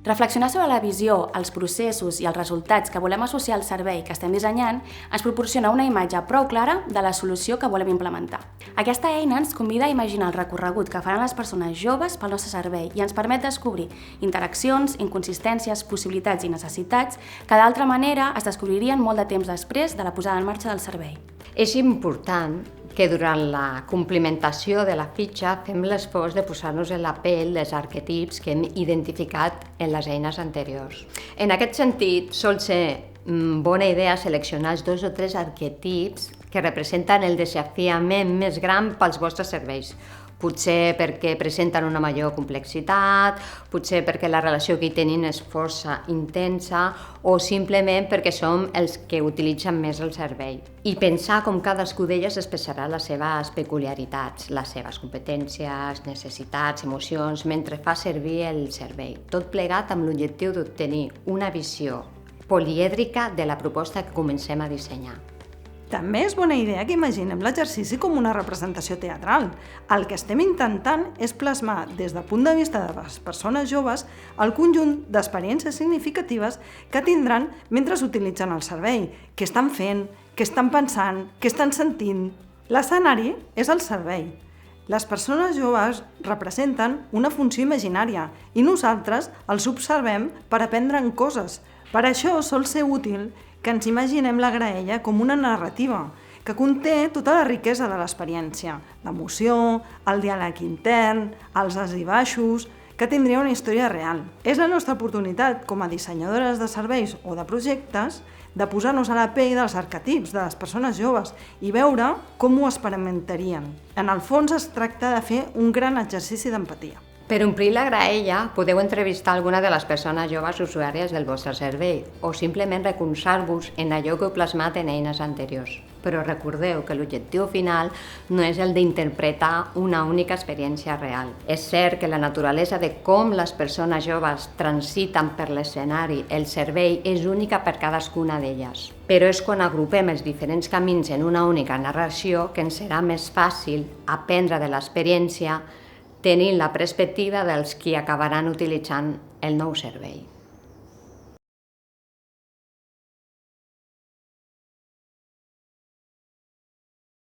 Reflexionar sobre la visió, els processos i els resultats que volem associar al servei que estem dissenyant ens proporciona una imatge prou clara de la solució que volem implementar. Aquesta eina ens convida a imaginar el recorregut que faran les persones joves pel nostre servei i ens permet descobrir interaccions, inconsistències, possibilitats i necessitats que d'altra manera es descobririen molt de temps després de la posada en marxa del servei. És important que durant la complementació de la fitxa fem l'esforç de posar-nos en la pell dels arquetips que hem identificat en les eines anteriors. En aquest sentit, sol ser bona idea seleccionar els 2 o 3 arquetips que representen el desafiament més gran pels vostres serveis. Potser perquè presenten una major complexitat, potser perquè la relació que hi tenen és força intensa o simplement perquè som els que utilitzen més el servei. I pensar com cadascú d'elles expressarà les seves peculiaritats, les seves competències, necessitats, emocions, mentre fa servir el servei. Tot plegat amb l'objectiu d'obtenir una visió polièdrica de la proposta que comencem a dissenyar. També és bona idea que imaginem l'exercici com una representació teatral. El que estem intentant és plasmar, des del punt de vista de les persones joves, el conjunt d'experiències significatives que tindran mentre utilitzen el servei, què estan fent, què estan pensant, què estan sentint. L'escenari és el servei. Les persones joves representen una funció imaginària i nosaltres els observem per aprendre'n coses. Per això sol ser útil que ens imaginem la graella com una narrativa que conté tota la riquesa de l'experiència, l'emoció, el diàleg intern, els alts i baixos, que tindria una història real. És la nostra oportunitat, com a dissenyadores de serveis o de projectes, de posar-nos a la pell dels arquetips de les persones joves i veure com ho experimentarien. En el fons es tracta de fer un gran exercici d'empatia. Per omplir la graella, podeu entrevistar alguna de les persones joves usuàries del vostre servei o simplement recolzar-vos en allò que heu plasmat en eines anteriors. Però recordeu que l'objectiu final no és el d'interpretar una única experiència real. És cert que la naturalesa de com les persones joves transiten per l'escenari, el servei, és única per cadascuna d'elles. Però és quan agrupem els diferents camins en una única narració que ens serà més fàcil aprendre de l'experiència tenint la perspectiva dels qui acabaran utilitzant el nou servei.